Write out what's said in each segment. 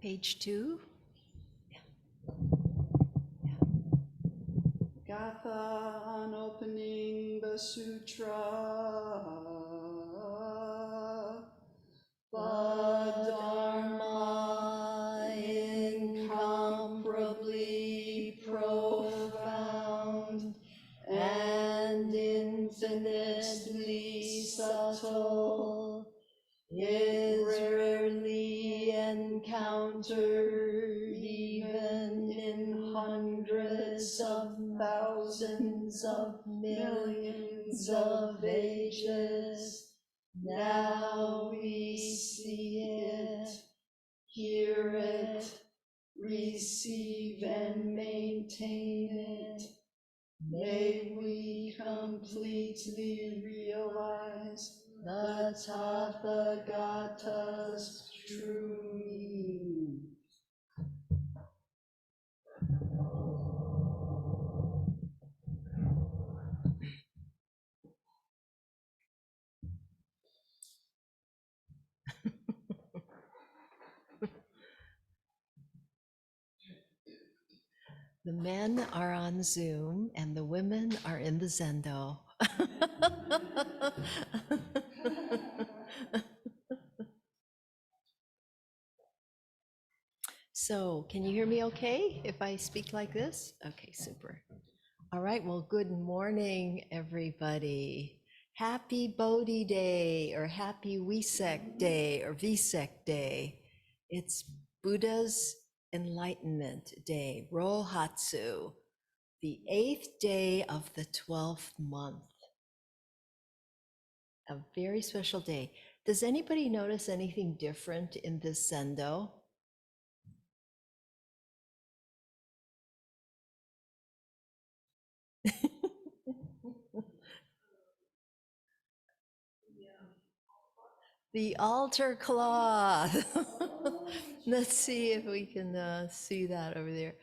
Page 2. Gatha on opening the sutra. The Dharma incomparably profound and infinitely subtle is rarely encountered even in hundreds of thousands of millions of ages. Now we see it, hear it, receive and maintain it. May we completely realize the Tathagata's true meaning. The men are on Zoom and the women are in the Zendo. So, can you hear me okay if I speak like this? Okay, super. All right, well, good morning, everybody. Happy Bodhi Day or Happy Wesak Day or Visak Day. It's Buddha's Enlightenment Day, Rohatsu, the 8th day of the 12th month. A very special day. Does anybody notice anything different in this Zendo? The altar cloth. Let's see if we can see that over there.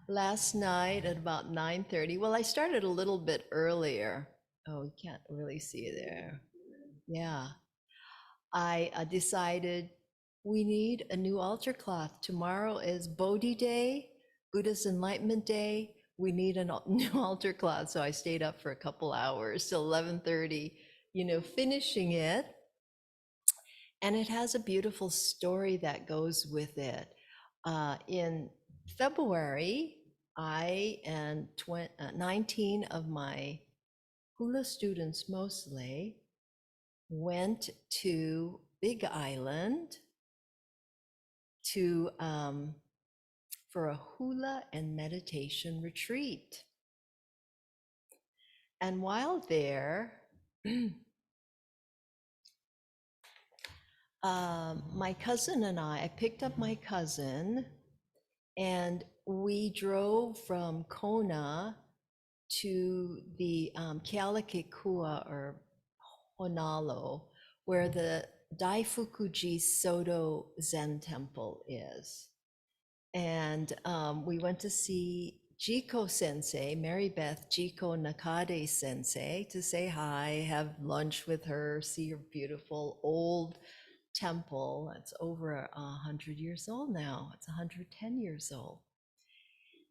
Last night at about 9:30, well, I started a little bit earlier. Oh, you can't really see there. Yeah. I decided we need a new altar cloth. Tomorrow is Bodhi Day, Buddha's Enlightenment Day. We need a new altar cloth. So I stayed up for a couple hours till 11:30, finishing it. And it has a beautiful story that goes with it. In February, I and 19 of my hula students mostly went to Big Island to for a hula and meditation retreat. And while there, my cousin and I picked up my cousin and we drove from Kona to the Kealakekua or Honalo, where the Daifukuji Soto Zen Temple is. And we went to see Jiko Sensei, Mary Beth Jiko Nakade Sensei, to say hi, have lunch with her, see her beautiful old temple. It's over 100 years old now. It's 110 years old.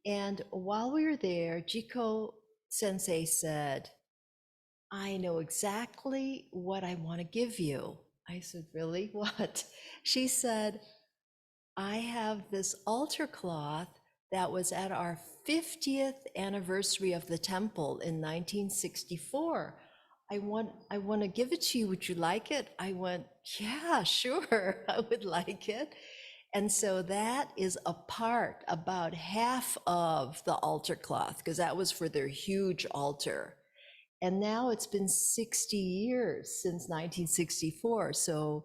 And while we were there, Jiko Sensei said, I know exactly what I want to give you. I said, really? What? She said, I have this altar cloth that was at our 50th anniversary of the temple in 1964. I want to give it to you. Would you like it? I went, yeah, sure, I would like it. And so that is about half of the altar cloth, because that was for their huge altar. And now it's been 60 years since 1964. So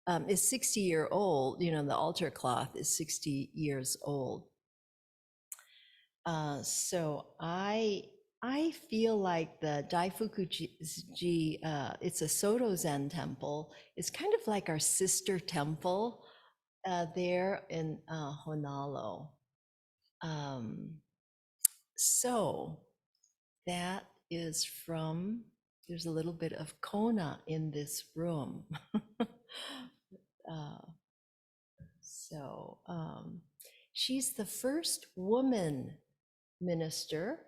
it's 60-year-old, the altar cloth is 60 years old. So I feel like the Daifukuji, it's a Soto Zen temple. It's kind of like our sister temple there in Honalo. So that is from, there's a little bit of Kona in this room. So she's the first woman minister,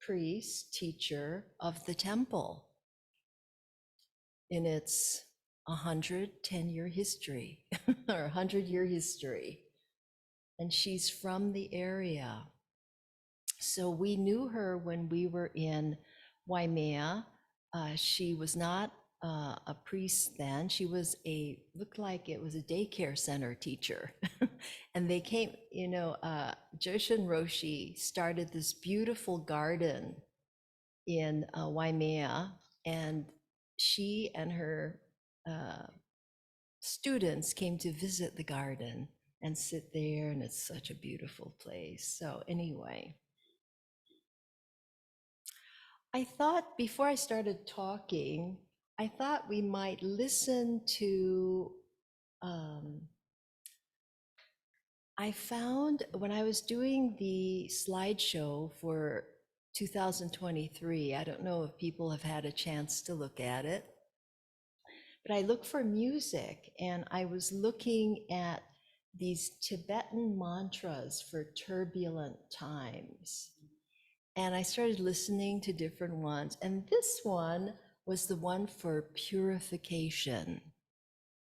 priest, teacher of the temple in its 110-year history or 100-year history. And she's from the area. So we knew her when we were in Waimea. She was not a priest then. She was looked like it was a daycare center teacher. And they came, Joshin and Roshi started this beautiful garden in Waimea, and she and her students came to visit the garden and sit there, and it's such a beautiful place. So anyway, I thought before I started talking, I thought we might listen to, I found when I was doing the slideshow for 2023, I don't know if people have had a chance to look at it, but I looked for music and I was looking at these Tibetan mantras for turbulent times. And I started listening to different ones. And this one was the one for purification.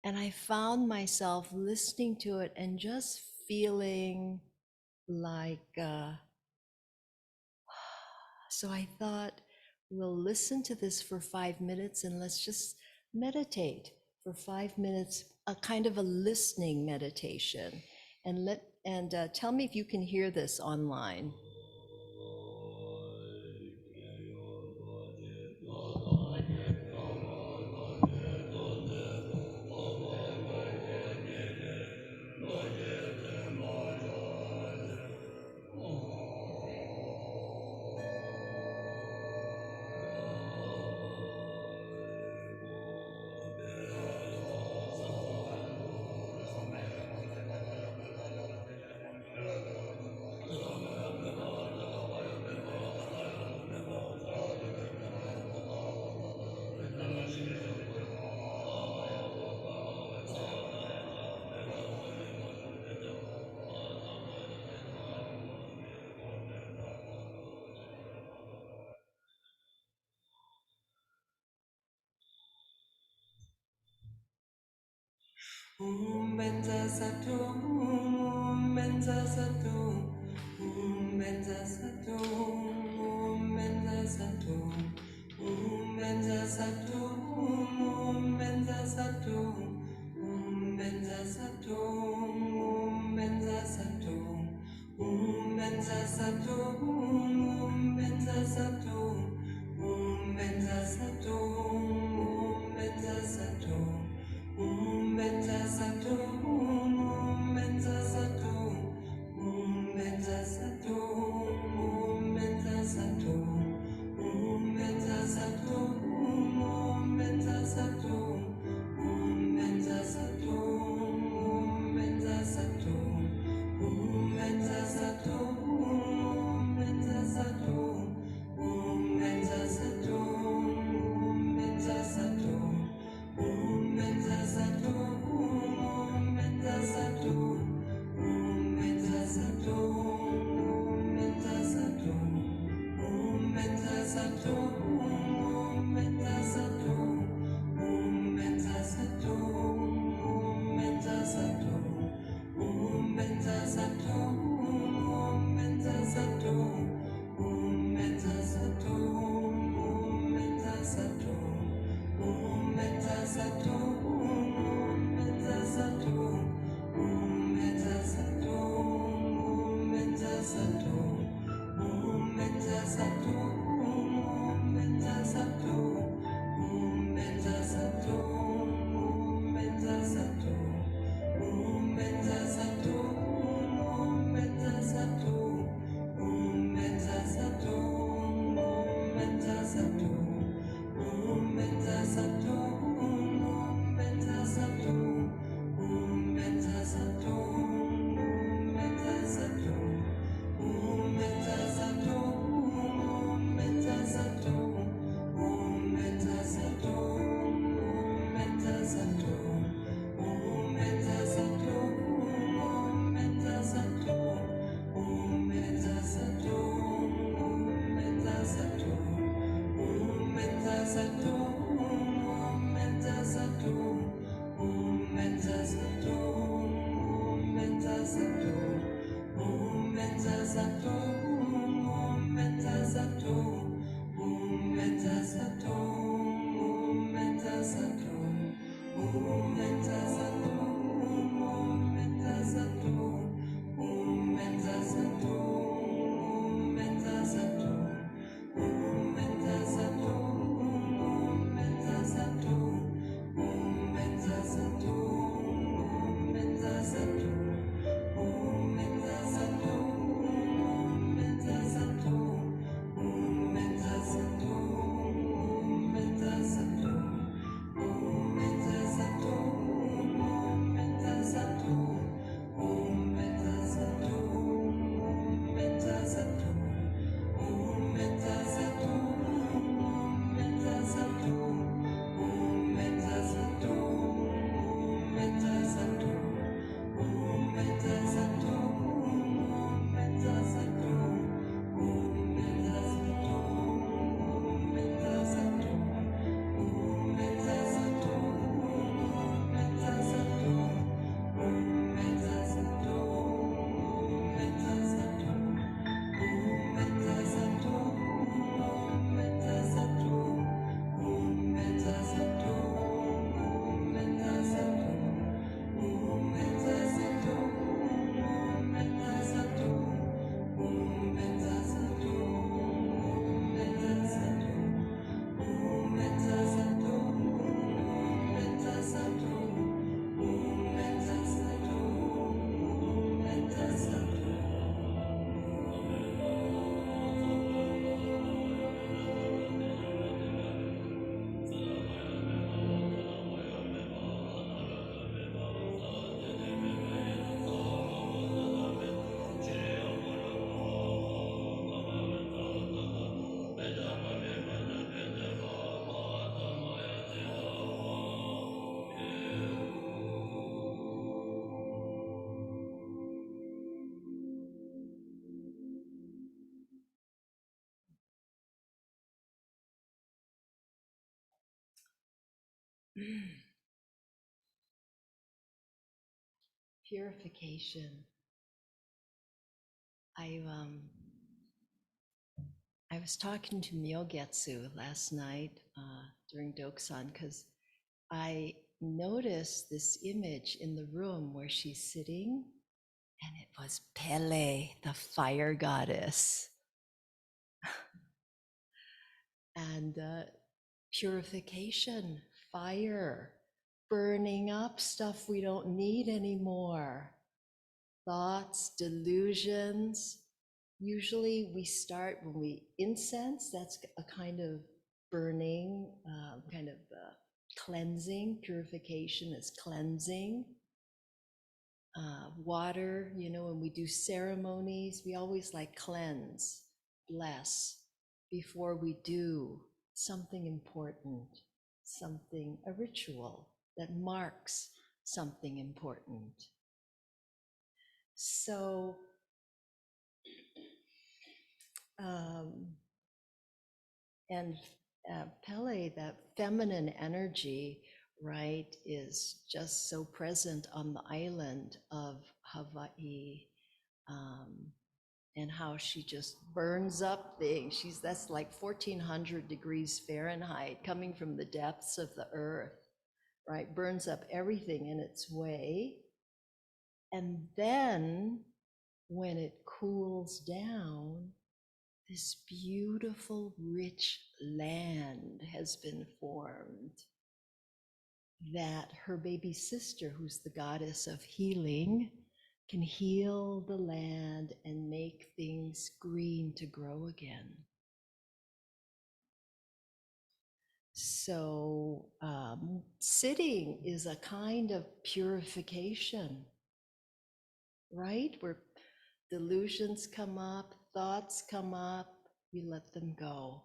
And I found myself listening to it and just feeling like, so I thought, we'll listen to this for 5 minutes and let's just meditate for 5 minutes, a kind of a listening meditation. And tell me if you can hear this online. Benza Satum, Benza Satum, Benza Satum, Benza Satum, Benza Satum, Benza Satum, Benza Satum, Benza Satum, Benza Satum, Benza Satum, Benza Satum, Benza Satum. Benza Satum, Benza Satum, Purification. I was talking to Myogetsu last night during Doksan because I noticed this image in the room where she's sitting, and it was Pele, the fire goddess, and purification, fire, burning up stuff we don't need anymore, thoughts, delusions. Usually we start when we incense, that's a kind of burning, cleansing. Purification is cleansing. Water, when we do ceremonies, we always like cleanse, bless, before we do something important, a ritual that marks something important. So, and Pele, that feminine energy, right, is just so present on the island of Hawaii, and how she just burns up things. That's like 1400 degrees Fahrenheit coming from the depths of the earth, right? Burns up everything in its way. And then when it cools down, this beautiful, rich land has been formed that her baby sister, who's the goddess of healing, can heal the land and make things green to grow again. So sitting is a kind of purification, right? Where delusions come up, thoughts come up, you let them go.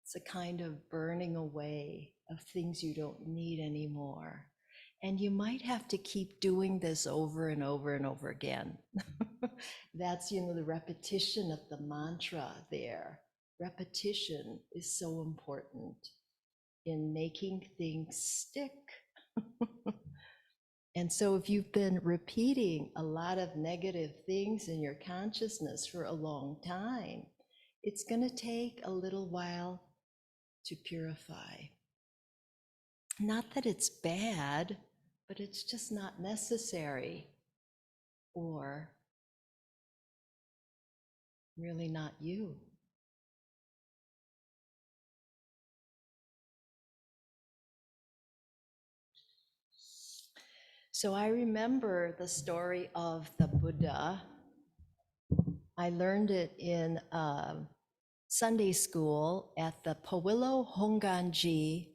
It's a kind of burning away of things you don't need anymore. And you might have to keep doing this over and over and over again. That's, the repetition of the mantra there. Repetition is so important in making things stick. And so if you've been repeating a lot of negative things in your consciousness for a long time, it's going to take a little while to purify. Not that it's bad, but it's just not necessary or really not you. So I remember the story of the Buddha. I learned it in Sunday school at the Pawilo Honganji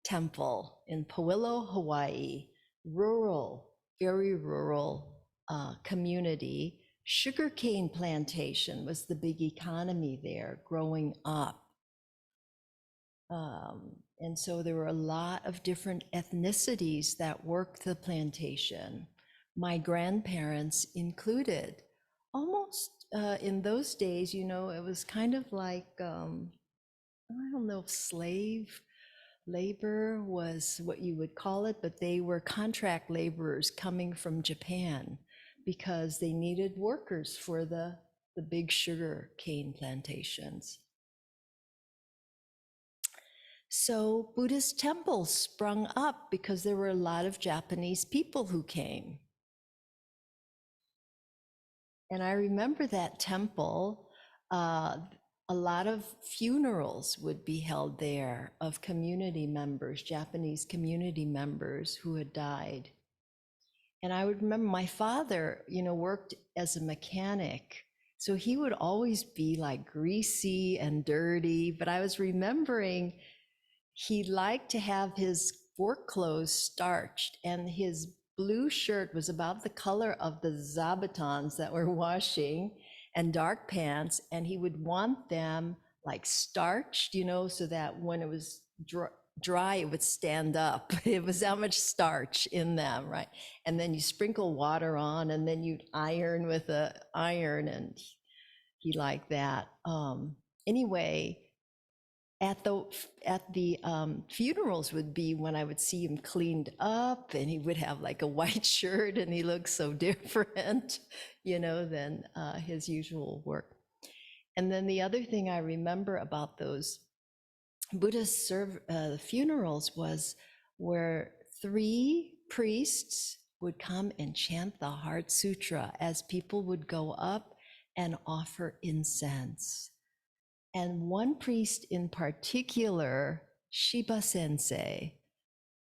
Temple in Pawilo, Hawaii, rural, very rural community. Sugarcane plantation was the big economy there growing up. And so there were a lot of different ethnicities that worked the plantation, my grandparents included. Almost in those days, you know, it was kind of like, I don't know if slave labor was what you would call it, but they were contract laborers coming from Japan because they needed workers for the big sugar cane plantations. So Buddhist temples sprung up because there were a lot of Japanese people who came. And I remember that temple, a lot of funerals would be held there of community members, Japanese community members who had died. And I would remember my father, you know, worked as a mechanic. So he would always be like greasy and dirty, but I was remembering he liked to have his work clothes starched, and his blue shirt was about the color of the zabatons that we're washing, and dark pants, and he would want them like starched, you know, so that when it was dry, it would stand up. It was that much starch in them, right? And then you sprinkle water on, and then you'd iron with a iron, and he liked that. Anyway, at the funerals would be when I would see him cleaned up, and he would have like a white shirt, and he looked so different, you know, than his usual work. And then the other thing I remember about those Buddhist funerals was where 3 priests would come and chant the Heart Sutra as people would go up and offer incense. And one priest in particular, Shiba Sensei,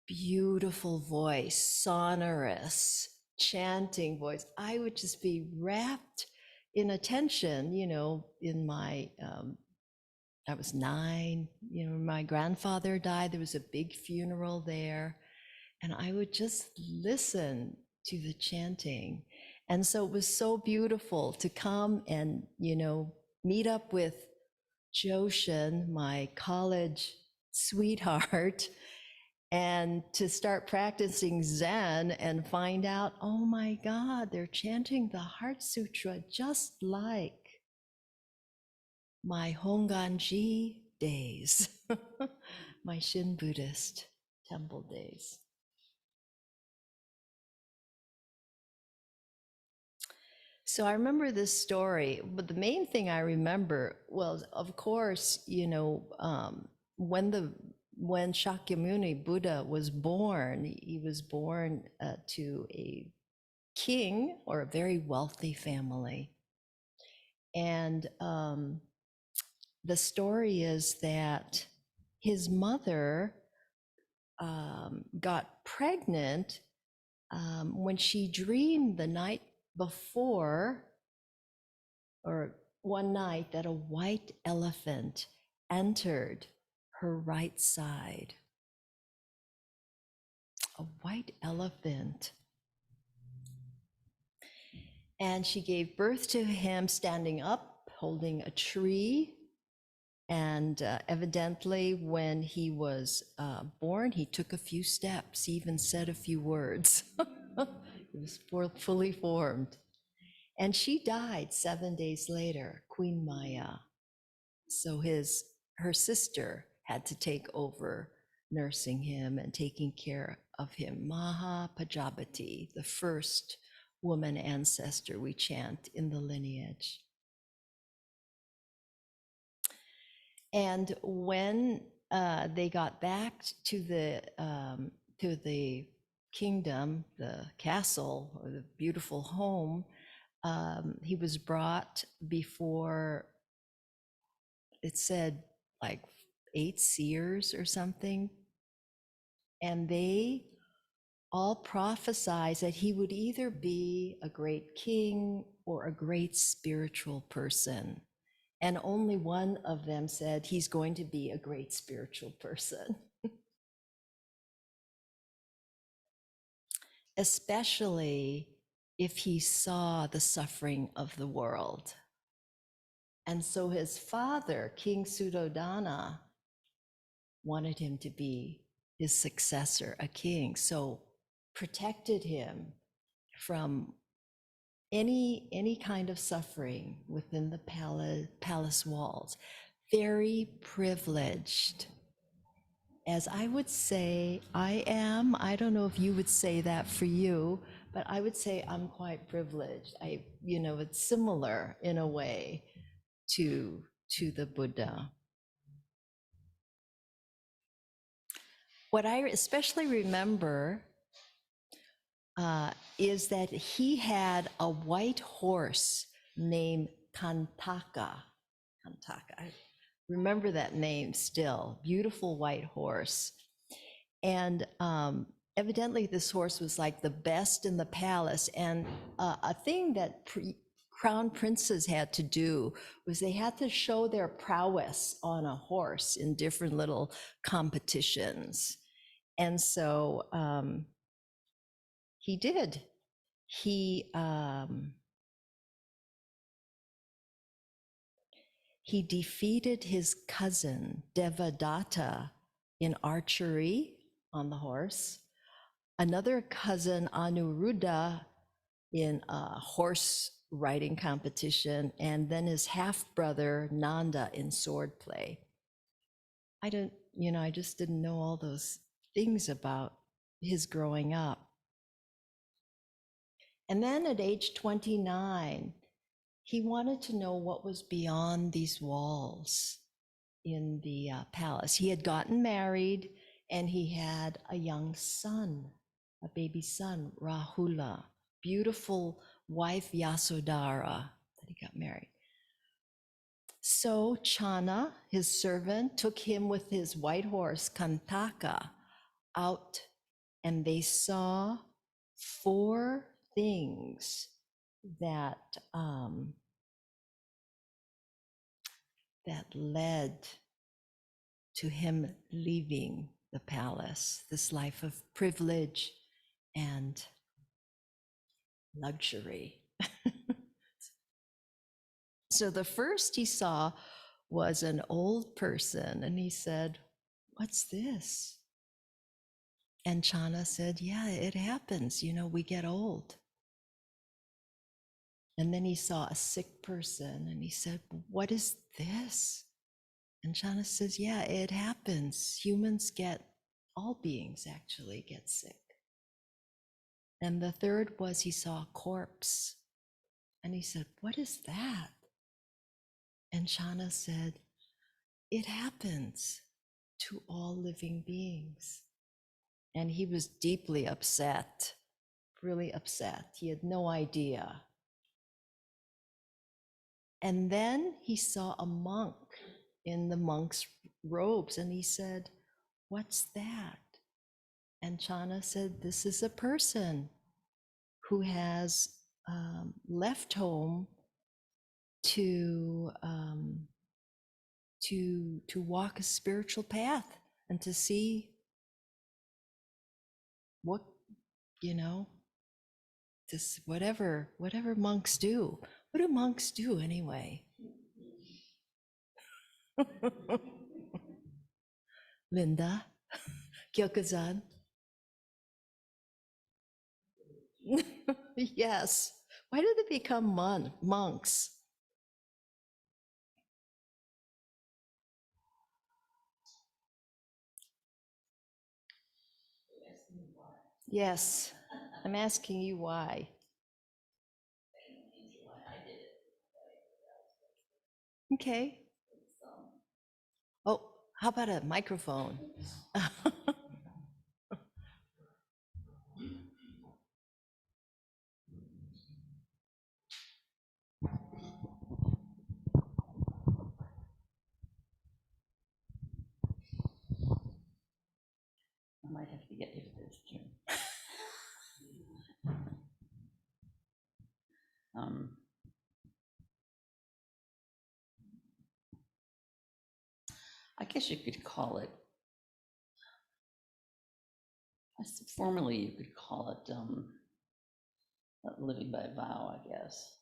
beautiful voice, sonorous, chanting voice. I would just be wrapped in attention, you know, in my, I was 9, you know, my grandfather died, there was a big funeral there, and I would just listen to the chanting. And so it was so beautiful to come and, you know, meet up with Joshin, my college sweetheart, and to start practicing Zen and find out, oh my God, they're chanting the Heart Sutra just like my Honganji days, my Shin Buddhist temple days. So I remember this story, but the main thing I remember was, of course, you know, when Shakyamuni Buddha was born, he was born to a king or a very wealthy family. And the story is that his mother got pregnant when she dreamed the night before, or one night, that a white elephant entered her right side. A white elephant. And she gave birth to him standing up, holding a tree. And evidently, when he was born, he took a few steps, he even said a few words. He was fully formed. And she died 7 days later, Queen Maya. So her sister had to take over nursing him and taking care of him. Maha Pajapati, the first woman ancestor we chant in the lineage. And when they got back to the kingdom, the castle, or the beautiful home, he was brought before, it said like 8 seers or something, and they all prophesied that he would either be a great king or a great spiritual person. And only one of them said he's going to be a great spiritual person. Especially if he saw the suffering of the world. And so his father, King Suddhodana, wanted him to be his successor, a king, so protected him from any kind of suffering within the palace walls. Very privileged. As I would say, I am. I don't know if you would say that for you, but I would say I'm quite privileged. It's similar in a way to the Buddha. What I especially remember is that he had a white horse named Kantaka. I remember that name still. Beautiful white horse. And evidently this horse was like the best in the palace. And a thing that crown princes had to do was they had to show their prowess on a horse in different little competitions. And so he did. He defeated his cousin Devadatta in archery on the horse, another cousin Anuruddha in a horse riding competition, and then his half-brother Nanda in swordplay. I just didn't know all those things about his growing up. And then at age 29, he wanted to know what was beyond these walls in the palace. He had gotten married and he had a young son, a baby son, Rahula, beautiful wife Yasodhara that he got married. So Chana, his servant, took him with his white horse, Kantaka, out, and they saw 4 things that led to him leaving the palace, this life of privilege and luxury. So the first he saw was an old person, and he said, "What's this?" And Chana said, "Yeah, it happens. We get old." And then he saw a sick person, and he said, "What is this?" And Chana says, "Yeah, it happens. All beings actually get sick." And the third was he saw a corpse, and he said, "What is that?" And Chana said, "It happens to all living beings." And he was deeply upset, really upset. He had no idea. And then he saw a monk in the monk's robes, and he said, "What's that?" And Chana said, "This is a person who has left home to walk a spiritual path and to see what, this whatever monks do. What do monks do anyway?" Linda, Kyoka-san. Yes. Why did they become monks? Yes, I'm asking you why. Okay. Oh, how about a microphone? I might have to get you this, Jim. I guess you could call it, formerly you could call it living by vow, I guess.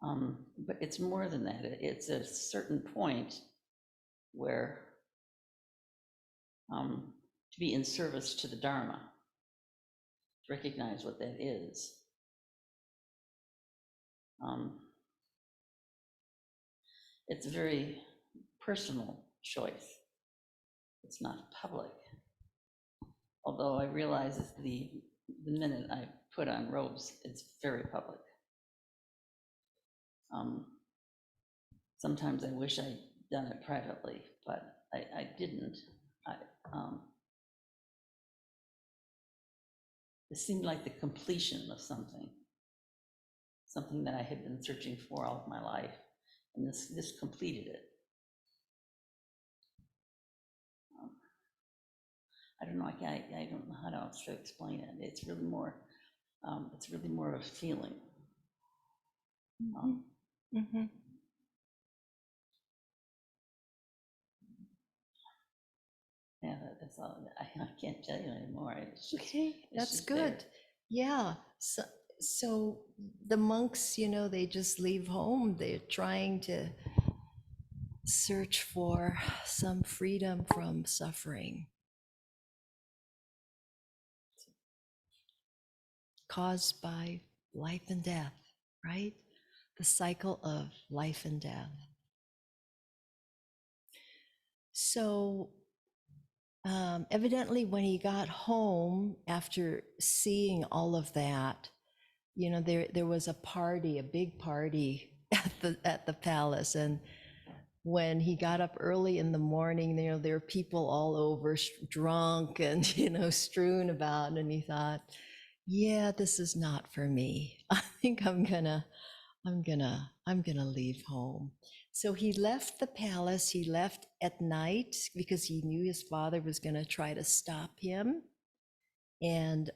But it's more than that. It's a certain point where to be in service to the Dharma, to recognize what that is. It's a very personal choice. It's not public. Although I realize that the minute I put on robes, it's very public. Sometimes I wish I'd done it privately, but I didn't. It seemed like the completion of something that I had been searching for all of my life, and this completed it. I don't know. I don't know how else to explain it. It's really more. It's really more of a feeling. Mm-hmm. Yeah, that's all. I can't tell you anymore. Okay, that's good. There. Yeah. So the monks, they just leave home. They're trying to search for some freedom from suffering caused by life and death, right? The cycle of life and death. So evidently when he got home after seeing all of that, there was a party, a big party at the palace, and when he got up early in the morning, there were people all over drunk and strewn about, and he thought, yeah, this is not for me. I think I'm gonna leave home. So he left the palace. He left at night because he knew his father was going to try to stop him, and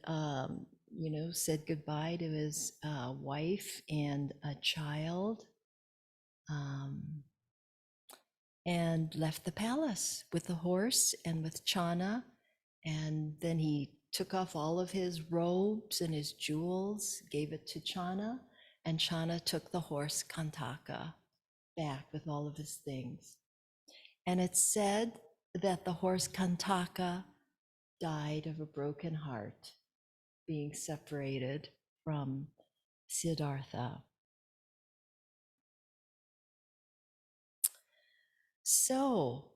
said goodbye to his wife and a child, and left the palace with the horse and with Chana. And then he took off all of his robes and his jewels, gave it to Chana, and Chana took the horse Kantaka back with all of his things. And it's said that the horse Kantaka died of a broken heart, being separated from Siddhartha. So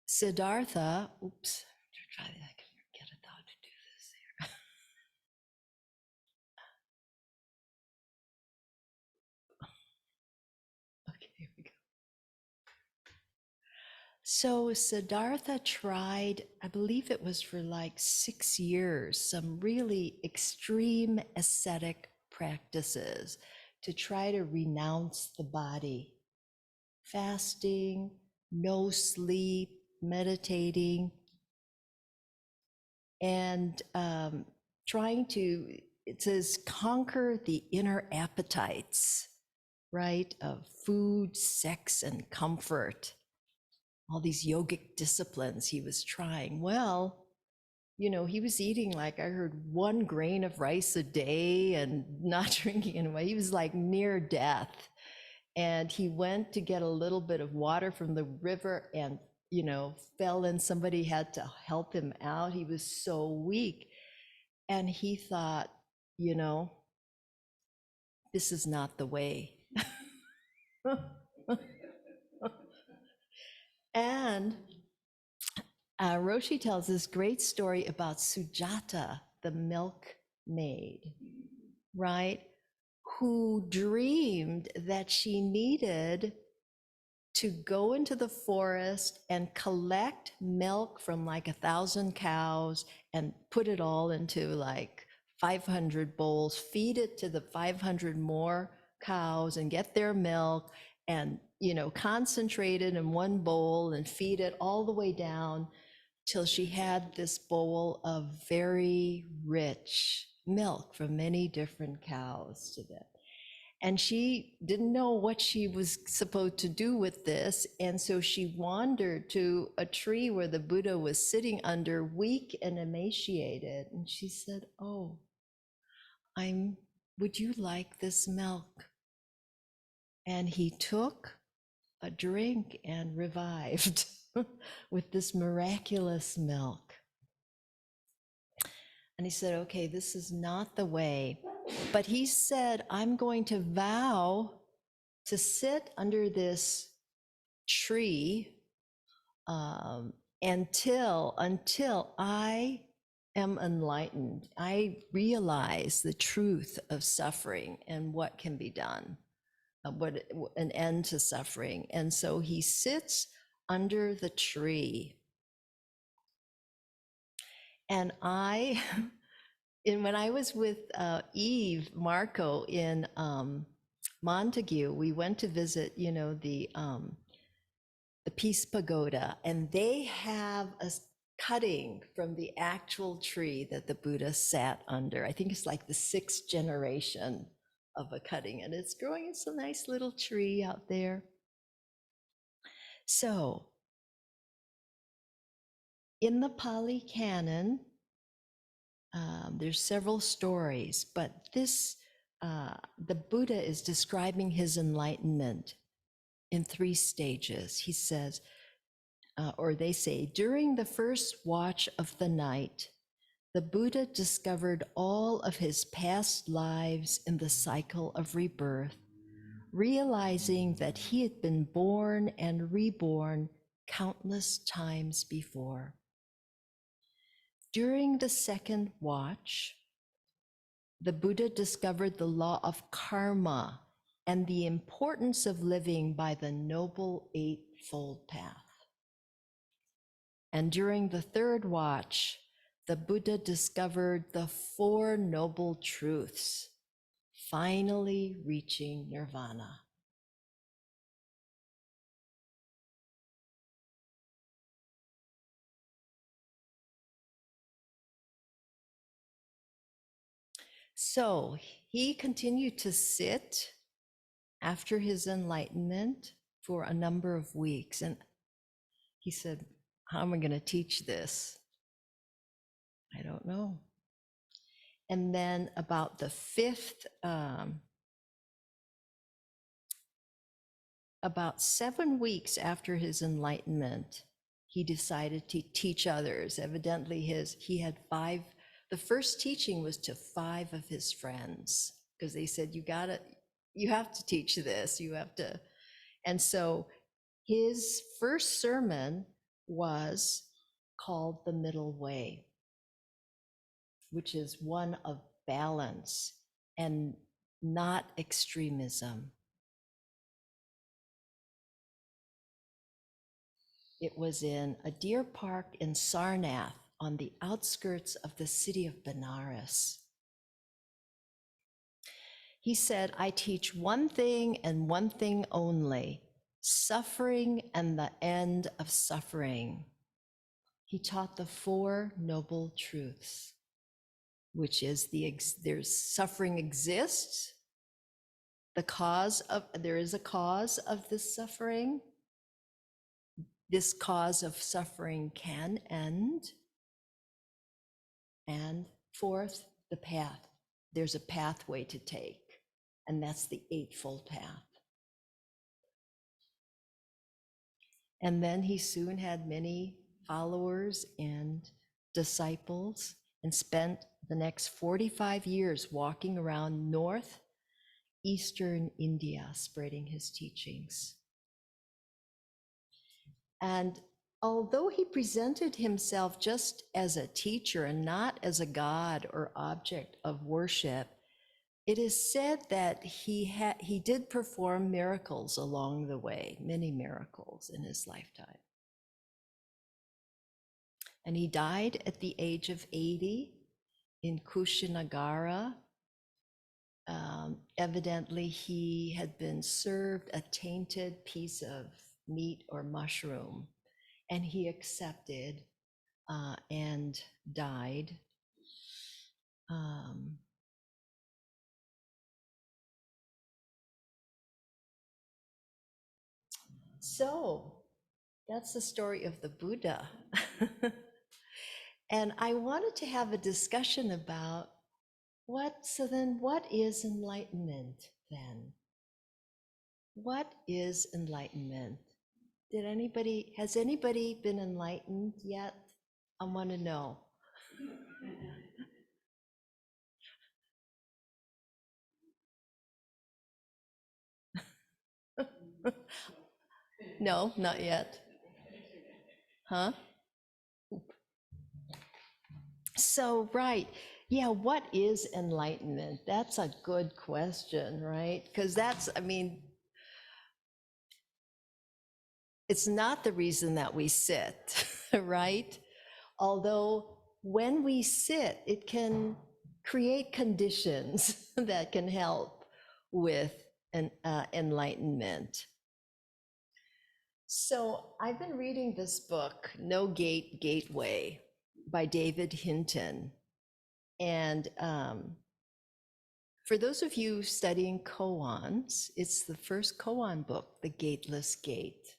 Siddhartha, oops, try that. I can forget how to do this here. Okay, here we go. So Siddhartha tried, I believe it was for like 6 years, some really extreme ascetic practices to try to renounce the body. Fasting, no sleep, meditating, and trying to, it says, conquer the inner appetites, right, of food, sex, and comfort. All these yogic disciplines he was trying. Well, he was eating, like I heard, 1 grain of rice a day and not drinking anyway. He was like near death. And he went to get a little bit of water from the river and, fell in. Somebody had to help him out. He was so weak. And he thought, this is not the way. And Roshi tells this great story about Sujata, the milkmaid, right? Who dreamed that she needed to go into the forest and collect milk from like 1,000 cows and put it all into like 500 bowls, feed it to the 500 more cows and get their milk and, you know, concentrate it in one bowl and feed it all the way down till she had this bowl of very rich milk from many different cows to them. And she didn't know what she was supposed to do with this. And so she wandered to a tree where the Buddha was sitting under, weak and emaciated. And she said, "Oh, would you like this milk?" And he took a drink and revived with this miraculous milk. And he said, "Okay, this is not the way." But he said, "I'm going to vow to sit under this tree until I am enlightened. I realize the truth of suffering and what can be done, an end to suffering." And so he sits under the tree. And when I was with Eve Marco in Montague, we went to visit, you know, the Peace Pagoda, and they have a cutting from the actual tree that the Buddha sat under. I think it's like the 6th generation of a cutting, and it's growing. It's a nice little tree out there. So in the Pali Canon, there's several stories, but this, the Buddha is describing his enlightenment in 3 stages. He says, or they say, during the first watch of the night, the Buddha discovered all of his past lives in the cycle of rebirth, realizing that he had been born and reborn countless times before. During the second watch, the Buddha discovered the law of karma and the importance of living by the Noble Eightfold Path. And during the third watch, the Buddha discovered the 4 Noble Truths, finally reaching nirvana. So he continued to sit after his enlightenment for a number of weeks. And he said, "How am I going to teach this? I don't know." And then about the 5th, about 7 weeks after his enlightenment, he decided to teach others. Evidently he had 5, the first teaching was to 5 of his friends, because they said, you have to teach this, you have to. And so his first sermon was called The Middle Way, which is one of balance and not extremism. It was in a deer park in Sarnath on the outskirts of the city of Benares. He said, "I teach one thing and one thing only, suffering and the end of suffering." He taught the 4 Noble Truths, which is there's suffering exists, there is a cause of this suffering. This cause of suffering can end. And 4th, the path. There's a pathway to take, and that's the Eightfold Path. And then he soon had many followers and disciples, and spent the next 45 years walking around northeastern India, spreading his teachings. And although he presented himself just as a teacher and not as a god or object of worship, it is said that he did perform miracles along the way, many miracles in his lifetime. And he died at the age of 80 in Kushinagara. Evidently, he had been served a tainted piece of meat or mushroom, and he accepted and died. So that's the story of the Buddha. And I wanted to have a discussion about what is enlightenment then? What is enlightenment? Has anybody been enlightened yet? I want to know. No, not yet. Huh? So, right. Yeah, what is enlightenment? That's a good question, right? Because it's not the reason that we sit, right? Although when we sit, it can create conditions that can help with enlightenment. So I've been reading this book, No Gate, Gateway, by David Hinton. And for those of you studying koans, it's the first koan book, The Gateless Gate.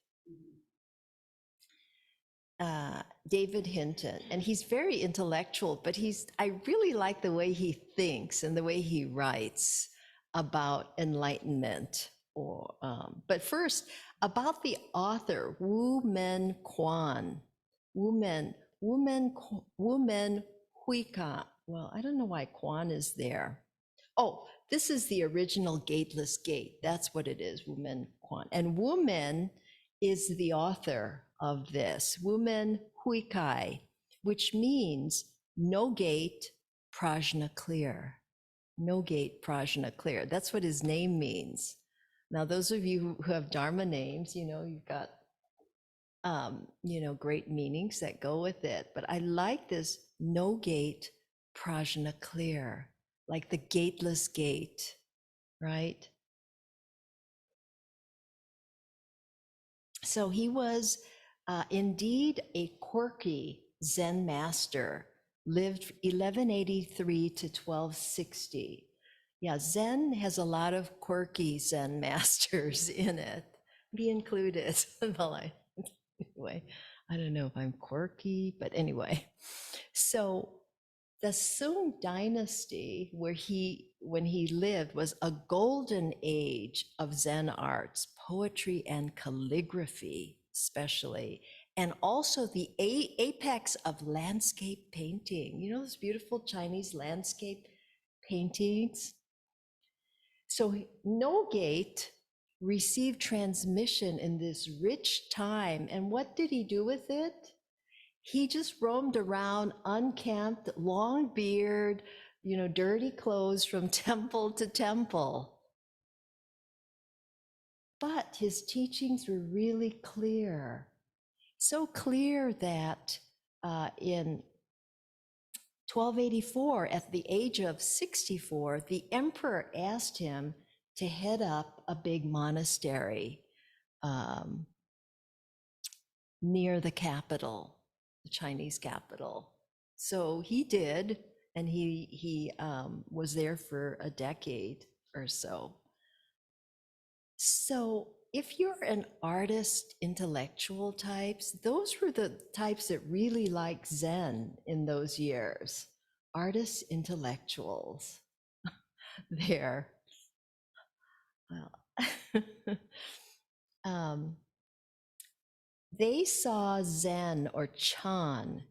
David Hinton, and he's very intellectual, but I really like the way he thinks and the way he writes about enlightenment. But first, about the author, Wu Men Quan. Wu Men Huika. Well, I don't know why Quan is there. Oh, this is the original Gateless Gate. That's what it is, Wu Men Quan. And Wu Men is the author of this, Wu Men Huikai, which means no gate, prajna clear. No gate, prajna clear. That's what his name means. Now, those of you who have Dharma names, you've got, great meanings that go with it. But I like this no gate, prajna clear, like the gateless gate, right? So he was indeed a quirky Zen master, lived 1183 to 1260. Yeah, Zen has a lot of quirky Zen masters in it, me included. Well, anyway, I don't know if I'm quirky, but anyway. So the Sung dynasty, when he lived, was a golden age of Zen arts, poetry and calligraphy, especially, and also the apex of landscape painting. You know those beautiful Chinese landscape paintings? So No Gate received transmission in this rich time, and what did he do with it? He just roamed around, unkempt, long beard, dirty clothes from temple to temple. But his teachings were really clear. So clear that in 1284, at the age of 64, the emperor asked him to head up a big monastery near the capital, the Chinese capital. So he did, and he was there for a decade or so. So if you're an artist, intellectual types, those were the types that really liked Zen in those years. Artists, intellectuals. There. Well, they saw Zen or Chan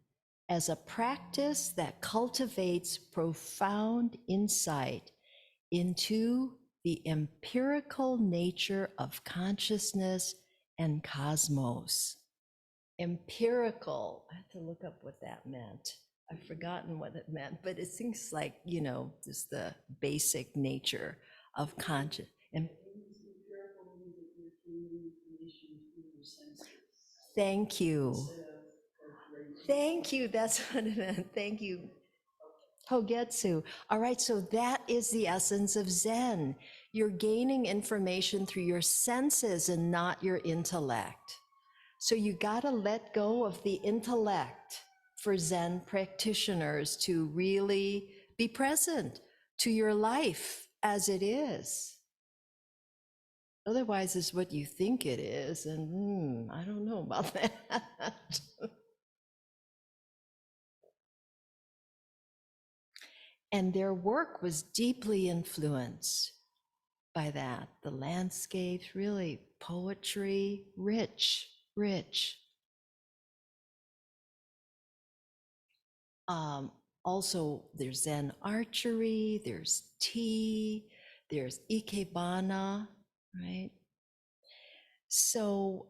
as a practice that cultivates profound insight into the empirical nature of consciousness and cosmos. empirical. I had to look up what that meant. I've forgotten what it meant, but it seems like, just the basic nature of conscious. And thank you. Thank you. That's what it meant. Thank you. Hogetsu. All right, so that is the essence of Zen. You're gaining information through your senses and not your intellect. So you got to let go of the intellect for Zen practitioners to really be present to your life as it is. Otherwise, it's what you think it is, and I don't know about that. And their work was deeply influenced by that. The landscapes, really poetry, rich, rich. Also, there's Zen archery, there's tea, there's ikebana, right? So,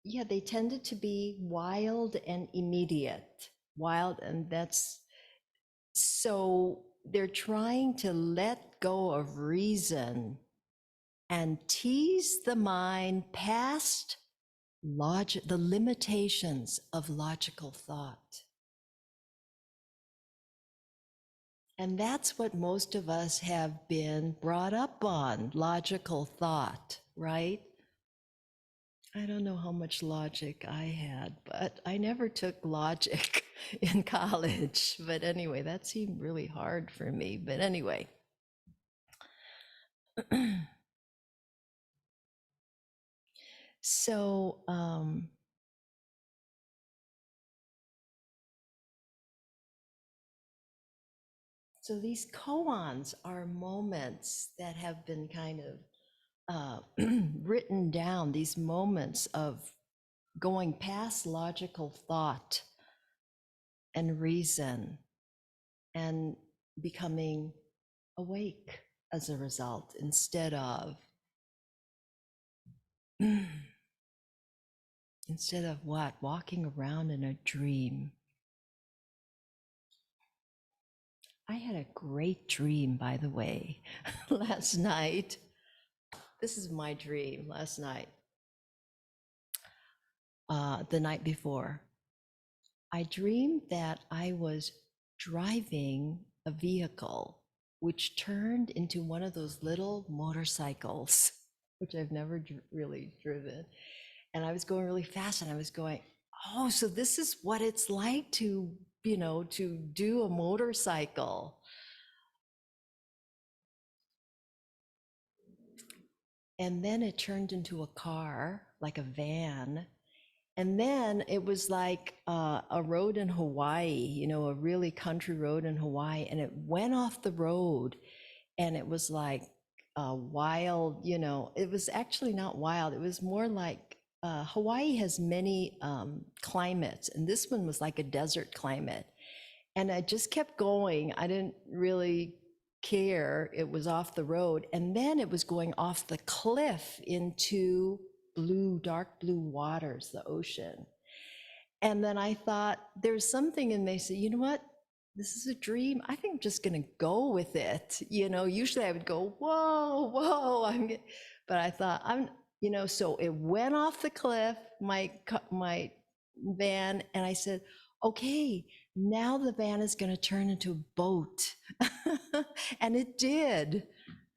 yeah, they tended to be wild and immediate. Wild, and that's so they're trying to let go of reason and tease the mind past logic, the limitations of logical thought. And that's what most of us have been brought up on, logical thought, right? I don't know how much logic I had, but I never took logic in college. But anyway, that seemed really hard for me. But anyway. So, so these koans are moments that have been kind of written down, these moments of going past logical thought and reason and becoming awake as a result, instead of what? Walking around in a dream. I had a great dream, by the way, last night. This is my dream last night. The night before, I dreamed that I was driving a vehicle which turned into one of those little motorcycles, which I've never really driven. And I was going really fast, and I was going, oh, so this is what it's like to, to do a motorcycle. And then it turned into a car, like a van. And then it was like a road in Hawaii, a really country road in Hawaii. And it went off the road, and it was like wild, it was actually not wild. It was more like Hawaii has many climates, and this one was like a desert climate. And I just kept going. I didn't really care. It was off the road. And then it was going off the cliff into dark blue waters, the ocean. And then I thought, there's something in me. So, you know what? This is a dream. I think I'm just going to go with it. Usually I would go, whoa, but I thought, so it went off the cliff, my van, and I said, okay, now the van is going to turn into a boat. And it did.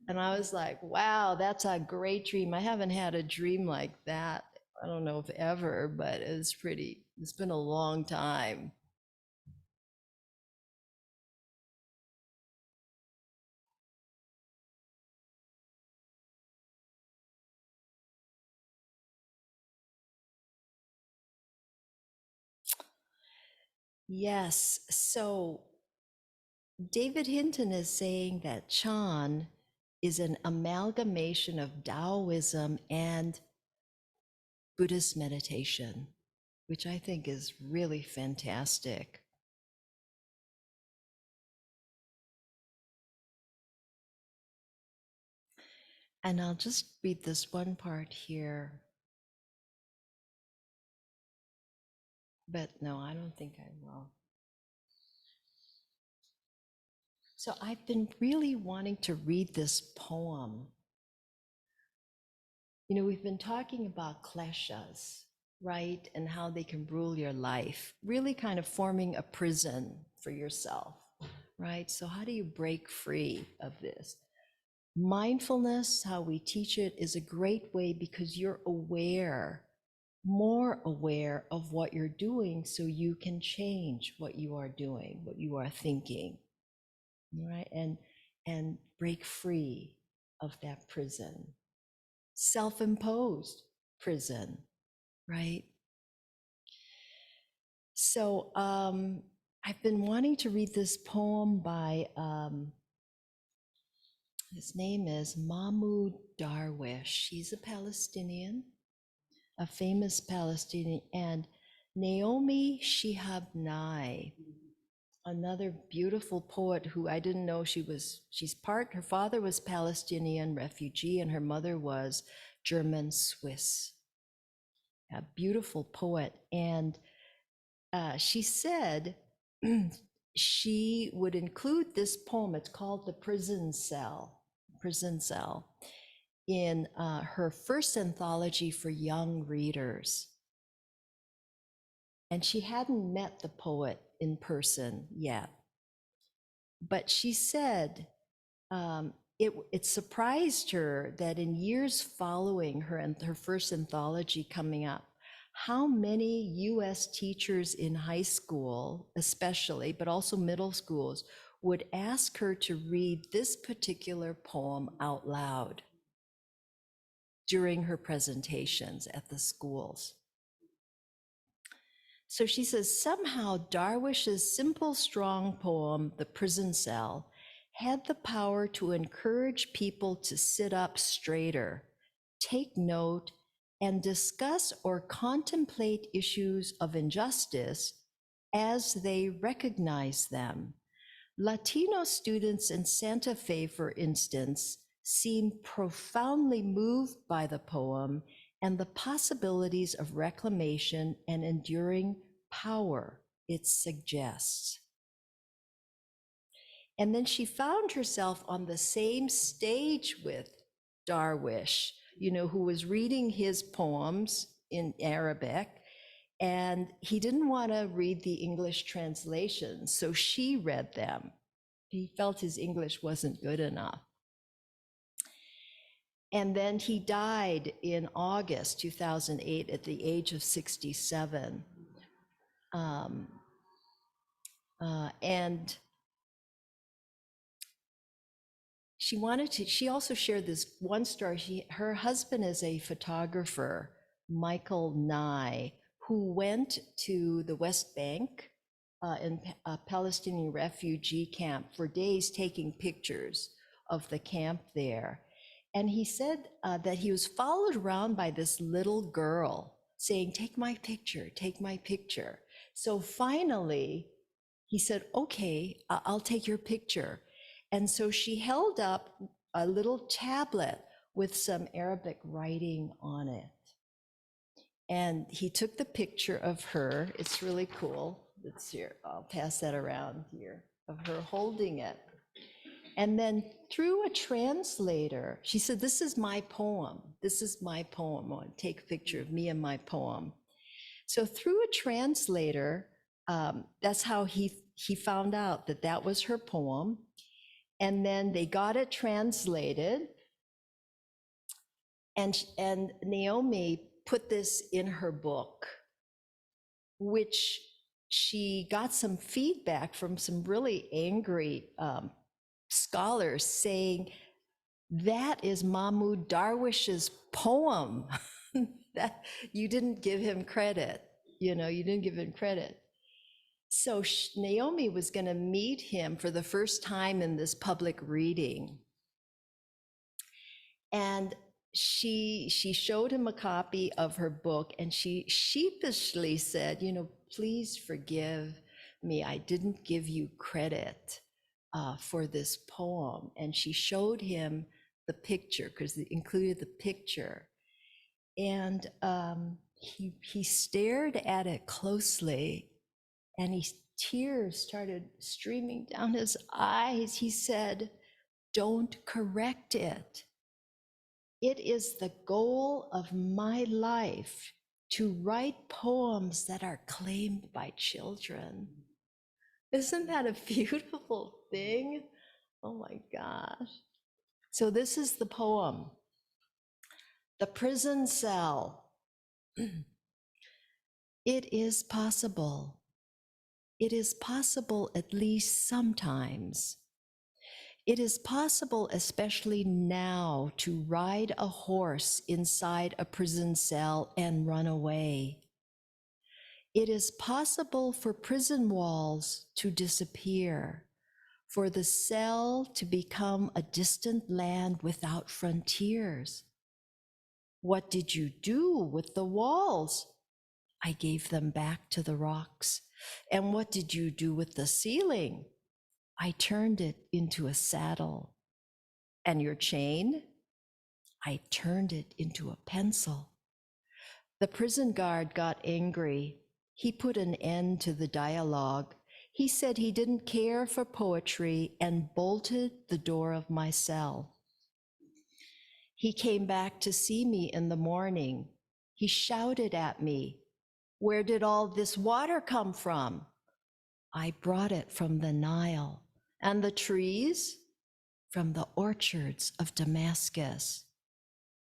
And I was like, wow, that's a great dream. I haven't had a dream like that. I don't know if ever, but it's been a long time. Yes. So David Hinton is saying that Chan is an amalgamation of Taoism and Buddhist meditation, which I think is really fantastic. And I'll just read this one part here. but no, I don't think I will. So I've been really wanting to read this poem. You know, we've been talking about kleshas, right? And how they can rule your life, really kind of forming a prison for yourself, right? So how do you break free of this? Mindfulness, how we teach it, is a great way because you're aware, more aware of what you're doing so you can change what you are doing, what you are thinking, right? And break free of that prison, self-imposed prison, right? So I've been wanting to read this poem by, his name is Mahmoud Darwish. He's a Palestinian, a famous Palestinian, and Naomi Shihab Nye, another beautiful poet who I didn't know her father was Palestinian refugee and her mother was German Swiss. A beautiful poet. And she said she would include this poem, it's called The Prison Cell, in her first anthology for young readers. And she hadn't met the poet in person yet. But she said it surprised her that in years following her first anthology coming up, how many US teachers in high school, especially, but also middle schools, would ask her to read this particular poem out loud during her presentations at the schools. So she says, somehow Darwish's simple, strong poem, The Prison Cell, had the power to encourage people to sit up straighter, take note, and discuss or contemplate issues of injustice as they recognize them. Latino students in Santa Fe, for instance, seemed profoundly moved by the poem and the possibilities of reclamation and enduring power it suggests. And then she found herself on the same stage with Darwish, you know, who was reading his poems in Arabic, and he didn't want to read the English translations, so she read them. He felt his English wasn't good enough. And then he died in August 2008 at the age of 67. And she also shared this one story. Her husband is a photographer, Michael Nye, who went to the West Bank in a Palestinian refugee camp for days taking pictures of the camp there. And he said that he was followed around by this little girl saying, take my picture, take my picture. So finally, he said, okay, I'll take your picture. And so she held up a little tablet with some Arabic writing on it. And he took the picture of her. It's really cool. It's here. I'll pass that around here, of her holding it. And then through a translator, she said, this is my poem. This is my poem. I want to take a picture of me and my poem. So through a translator, that's how he found out that that was her poem. And then they got it translated. And Naomi put this in her book, which she got some feedback from some really angry scholars saying, that is Mahmoud Darwish's poem. That you didn't give him credit, you didn't give him credit. So Naomi was going to meet him for the first time in this public reading. And she showed him a copy of her book, and she sheepishly said, please forgive me, I didn't give you credit for this poem. And she showed him the picture, because it included the picture. And he stared at it closely, and tears started streaming down his eyes. He said, "Don't correct it. It is the goal of my life to write poems that are claimed by children." Isn't that a beautiful thing? Oh my gosh. So this is the poem. The prison cell. It is possible. It is possible at least sometimes. It is possible, especially now, to ride a horse inside a prison cell and run away. It is possible for prison walls to disappear, for the cell to become a distant land without frontiers. What did you do with the walls? I gave them back to the rocks. And what did you do with the ceiling? I turned it into a saddle. And your chain? I turned it into a pencil. The prison guard got angry. He put an end to the dialogue. He said he didn't care for poetry and bolted the door of my cell. He came back to see me in the morning. He shouted at me, "Where did all this water come from?" I brought it from the Nile. And the trees? From the orchards of Damascus.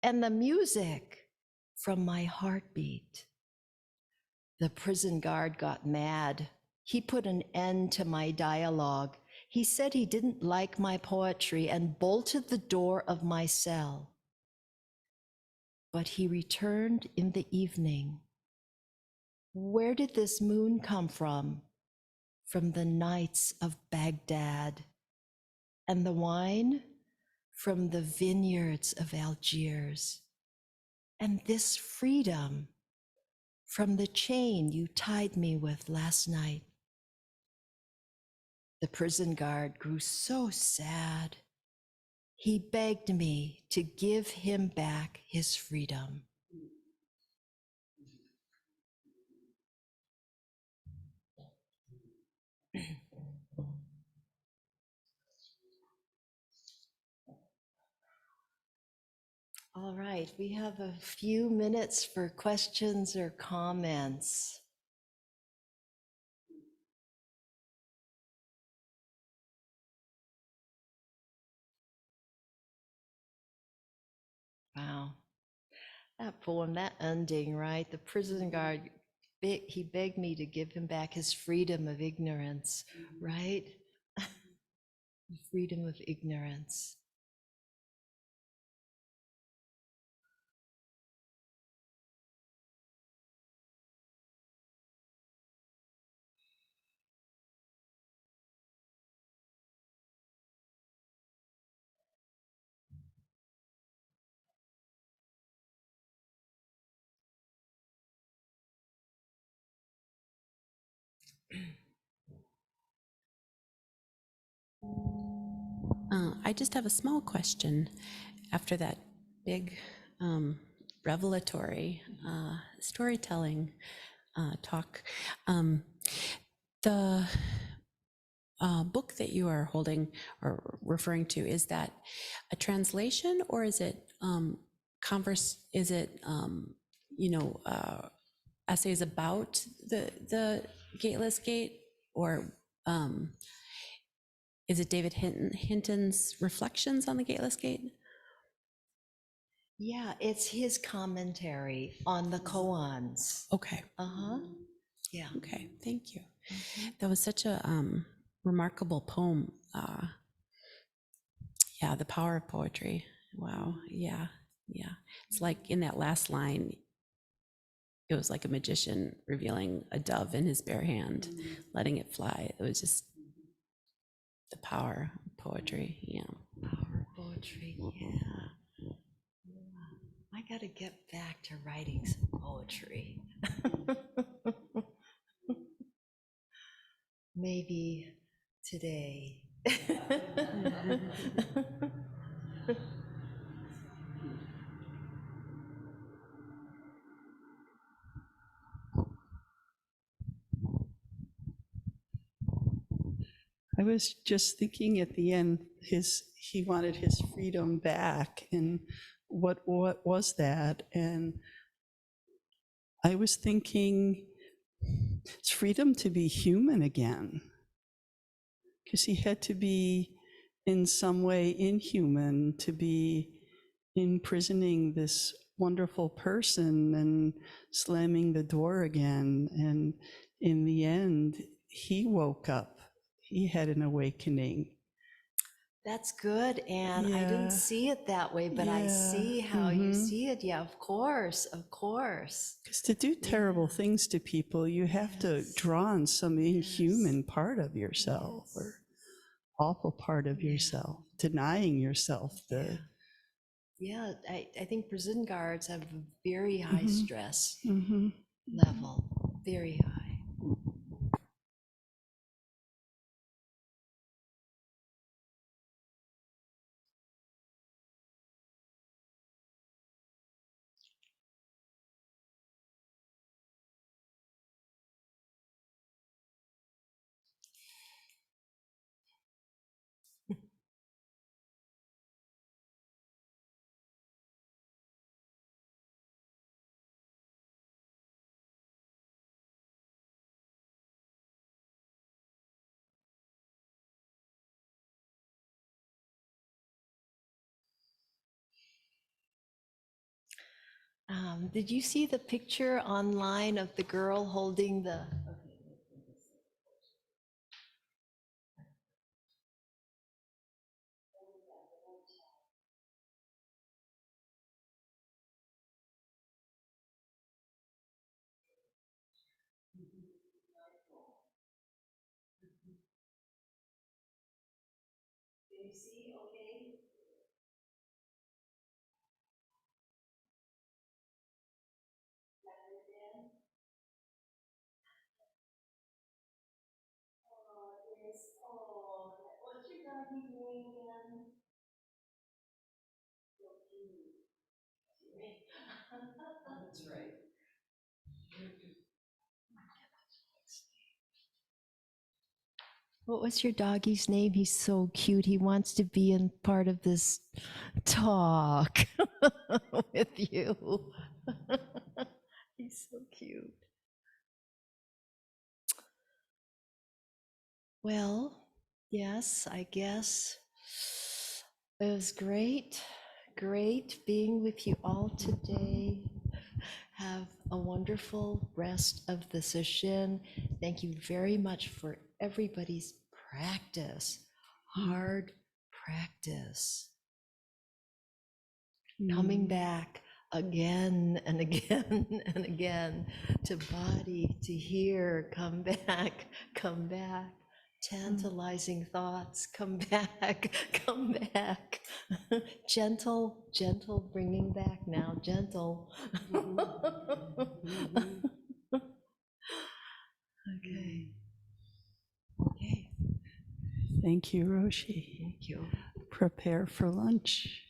And the music? From my heartbeat. The prison guard got mad. He put an end to my dialogue. He said he didn't like my poetry and bolted the door of my cell. But he returned in the evening. Where did this moon come from? From the nights of Baghdad. And the wine? From the vineyards of Algiers. And this freedom? From the chain you tied me with last night. The prison guard grew so sad. He begged me to give him back his freedom. All right, we have a few minutes for questions or comments. Wow. That poem, that ending, right? The prison guard, he begged me to give him back his freedom of ignorance, right? Freedom of ignorance. I just have a small question after that big revelatory storytelling talk. The book that you are holding or referring to, is that a translation, or is it essays about the Gateless Gate, or is it David Hinton's reflections on the Gateless Gate? Yeah, it's his commentary on the koans. Okay. Yeah. Okay, thank you. That was such a remarkable poem. Yeah, the power of poetry. Wow. Yeah. It's like in that last line, it was like a magician revealing a dove in his bare hand, letting it fly. It was just the power of poetry. Yeah. Power of poetry, yeah. I got to get back to writing some poetry. Maybe today. I was just thinking at the end, he wanted his freedom back, and what was that? And I was thinking it's freedom to be human again, because he had to be in some way inhuman to be imprisoning this wonderful person and slamming the door again. And in the end, he woke up. He had an awakening. That's good. And I Yeah. didn't see it that way, but I Yeah. see how you Mhm. see it. Yeah, of course, of course. Because to do terrible things to people, you have to Yes. draw on some inhuman part of yourself, Yes. or awful part of yourself, denying yourself the. Yeah, I think prison guards have a very high Mhm. stress Mhm. level, very high. Did you see the picture online of the girl holding the? Can you see? Okay. Oh, what's your doggy's name again? That's right. What was your doggy's name? He's so cute. He wants to be in part of this talk with you. He's so cute. Well, yes, I guess it was great, great being with you all today. Have a wonderful rest of the session. Thank you very much for everybody's practice, hard practice. Coming back again and again and again to body, to hear, come back, come back. Tantalizing thoughts, come back, come back. Gentle, gentle, bringing back now, gentle. Okay. Okay. Thank you, Roshi. Thank you. Prepare for lunch.